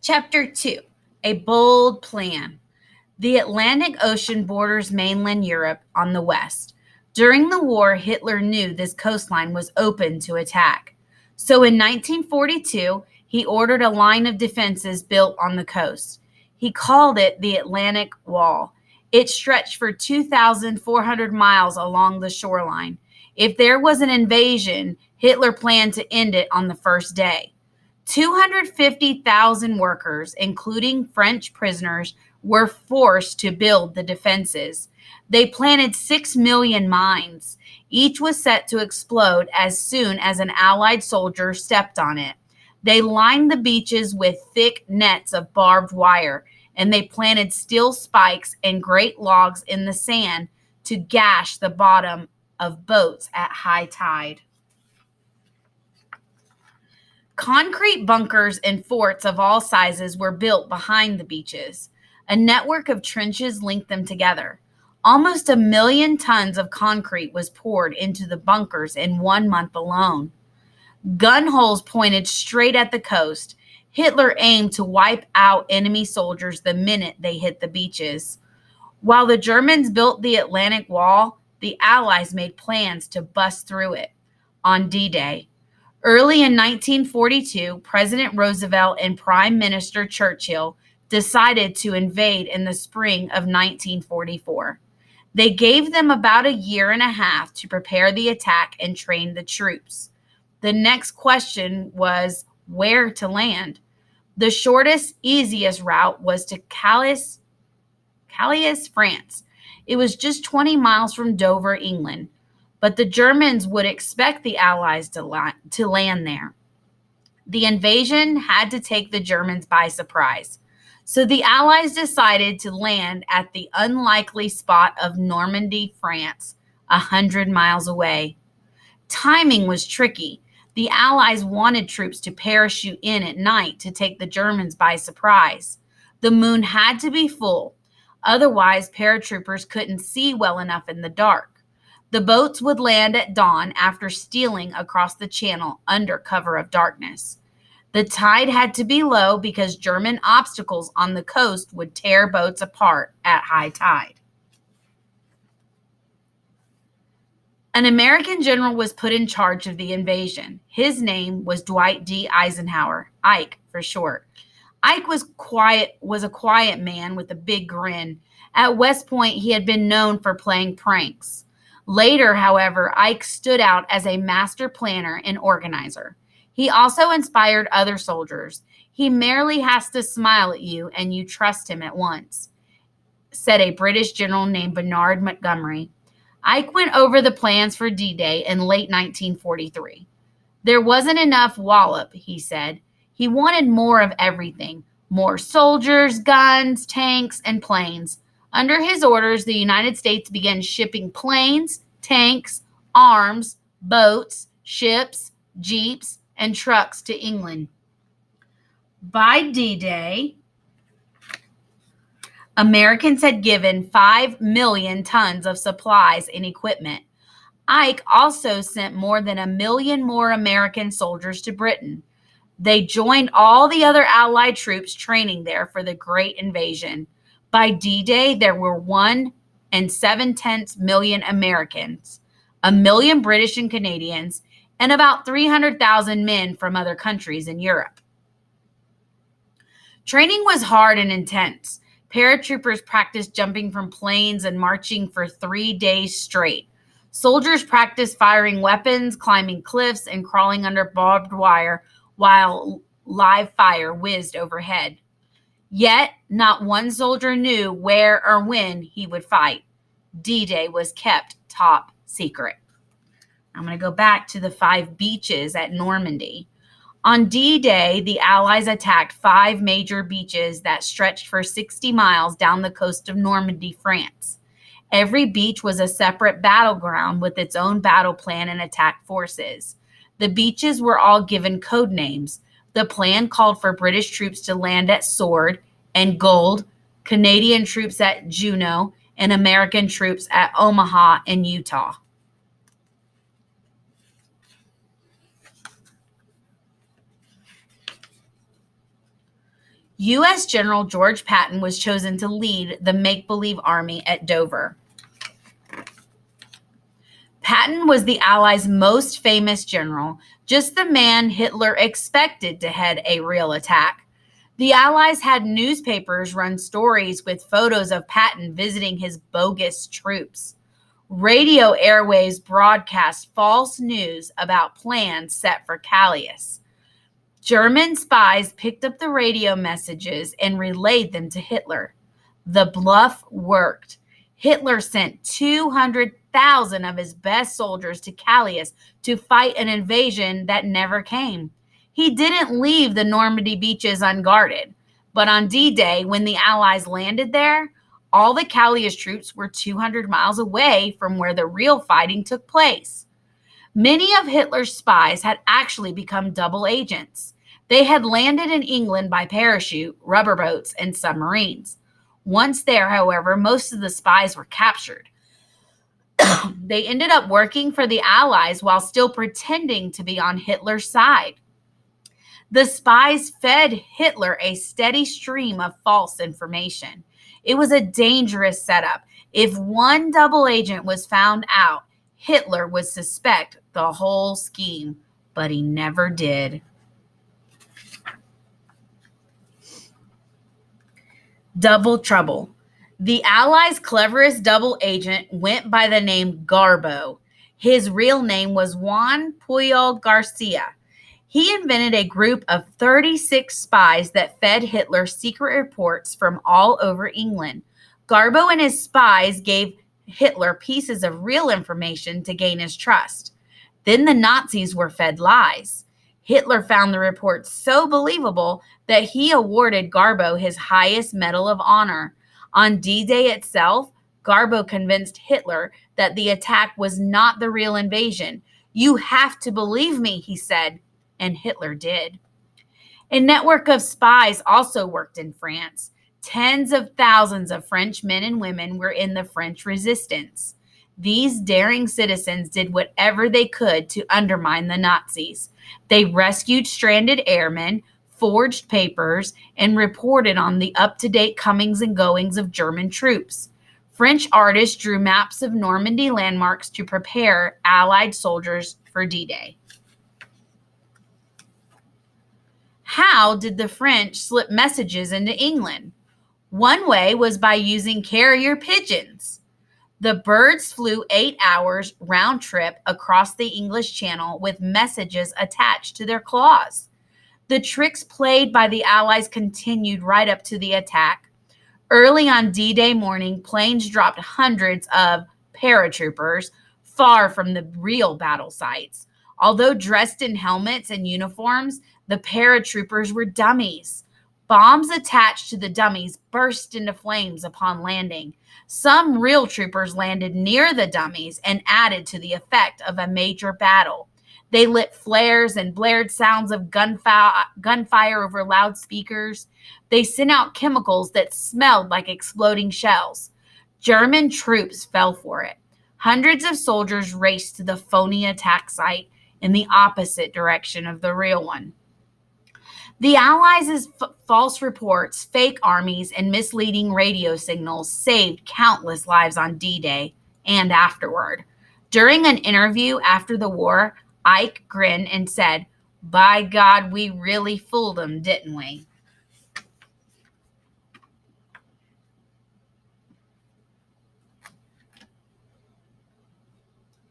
Chapter 2: A Bold Plan. The Atlantic Ocean borders mainland Europe on the west. During the war, Hitler knew this coastline was open to attack. So in 1942, he ordered a line of defenses built on the coast. He called it the Atlantic Wall. It stretched for 2,400 miles along the shoreline. If there was an invasion, Hitler planned to end it on the first day. 250,000 workers, including French prisoners, were forced to build the defenses. They planted 6 million mines. Each was set to explode as soon as an Allied soldier stepped on it. They lined the beaches with thick nets of barbed wire, and they planted steel spikes and great logs in the sand to gash the bottom of boats at high tide. Concrete bunkers and forts of all sizes were built behind the beaches. A network of trenches linked them together. Almost 1,000,000 tons of concrete was poured into the bunkers in 1 month alone. Gun holes pointed straight at the coast. Hitler aimed to wipe out enemy soldiers the minute they hit the beaches. While the Germans built the Atlantic Wall, the Allies made plans to bust through it. On D-Day, early in 1942, President Roosevelt and Prime Minister Churchill decided to invade in the spring of 1944. They gave them about a year and a half to prepare the attack and train the troops. The next question was where to land. The shortest, easiest route was to Calais, France. It was just 20 miles from Dover, England. But the Germans would expect the Allies to land there. The invasion had to take the Germans by surprise. So the Allies decided to land at the unlikely spot of Normandy, France, 100 miles away. Timing was tricky. The Allies wanted troops to parachute in at night to take the Germans by surprise. The moon had to be full. Otherwise, paratroopers couldn't see well enough in the dark. The boats would land at dawn after stealing across the channel under cover of darkness. The tide had to be low because German obstacles on the coast would tear boats apart at high tide. An American general was put in charge of the invasion. His name was Dwight D. Eisenhower, Ike for short. Ike was a quiet man with a big grin. At West Point, he had been known for playing pranks. Later, however, Ike stood out as a master planner and organizer. He also inspired other soldiers. He merely has to smile at you and you trust him at once, said a British general named Bernard Montgomery. Ike went over the plans for D-Day in late 1943. There wasn't enough wallop, he said. He wanted more of everything, more soldiers, guns, tanks, and planes. Under his orders, the United States began shipping planes, tanks, arms, boats, ships, jeeps, and trucks to England. By D-Day, Americans had given 5 million tons of supplies and equipment. Ike also sent more than 1 million more American soldiers to Britain. They joined all the other Allied troops training there for the Great Invasion. By D-Day, there were 1.7 million Americans, 1 million British and Canadians, and about 300,000 men from other countries in Europe. Training was hard and intense. Paratroopers practiced jumping from planes and marching for 3 days straight. Soldiers practiced firing weapons, climbing cliffs, and crawling under barbed wire while live fire whizzed overhead. Yet, not one soldier knew where or when he would fight. D-Day was kept top secret. I'm going to go back to the 5 beaches at Normandy. On D-Day, the Allies attacked 5 major beaches that stretched for 60 miles down the coast of Normandy, France. Every beach was a separate battleground with its own battle plan and attack forces. The beaches were all given code names. The plan called for British troops to land at Sword and Gold, Canadian troops at Juno, and American troops at Omaha and Utah. U.S. General George Patton was chosen to lead the make-believe army at Dover. Patton was the Allies' most famous general, just the man Hitler expected to head a real attack. The Allies had newspapers run stories with photos of Patton visiting his bogus troops. Radio airwaves broadcast false news about plans set for Calais. German spies picked up the radio messages and relayed them to Hitler. The bluff worked. Hitler sent 200,000 of his best soldiers to Calais to fight an invasion that never came. He didn't leave the Normandy beaches unguarded, but on D-Day, when the Allies landed there, all the Calais troops were 200 miles away from where the real fighting took place. Many of Hitler's spies had actually become double agents. They had landed in England by parachute, rubber boats, and submarines. Once there, however, most of the spies were captured. They ended up working for the Allies while still pretending to be on Hitler's side. The spies fed Hitler a steady stream of false information. It was a dangerous setup. If one double agent was found out, Hitler would suspect the whole scheme, but he never did. Double trouble. The Allies' cleverest double agent went by the name Garbo. His real name was Juan Puyol Garcia. He invented a group of 36 spies that fed Hitler secret reports from all over England. Garbo and his spies gave Hitler pieces of real information to gain his trust. Then the Nazis were fed lies. Hitler found the reports so believable that he awarded Garbo his highest Medal of Honor. On D-Day itself, Garbo convinced Hitler that the attack was not the real invasion. "You have to believe me," he said, and Hitler did. A network of spies also worked in France. Tens of thousands of French men and women were in the French resistance. These daring citizens did whatever they could to undermine the Nazis. They rescued stranded airmen, forged papers, and reported on the up-to-date comings and goings of German troops. French artists drew maps of Normandy landmarks to prepare Allied soldiers for D-Day. How did the French slip messages into England? One way was by using carrier pigeons. The birds flew 8 hours round trip across the English Channel with messages attached to their claws. The tricks played by the Allies continued right up to the attack. Early on D-Day morning, planes dropped hundreds of paratroopers far from the real battle sites. Although dressed in helmets and uniforms, the paratroopers were dummies. Bombs attached to the dummies burst into flames upon landing. Some real troopers landed near the dummies and added to the effect of a major battle. They lit flares and blared sounds of gunfire over loudspeakers. They sent out chemicals that smelled like exploding shells. German troops fell for it. Hundreds of soldiers raced to the phony attack site in the opposite direction of the real one. The Allies' false reports, fake armies, and misleading radio signals saved countless lives on D-Day and afterward. During an interview after the war, Ike grinned and said, "By God, we really fooled them, didn't we?"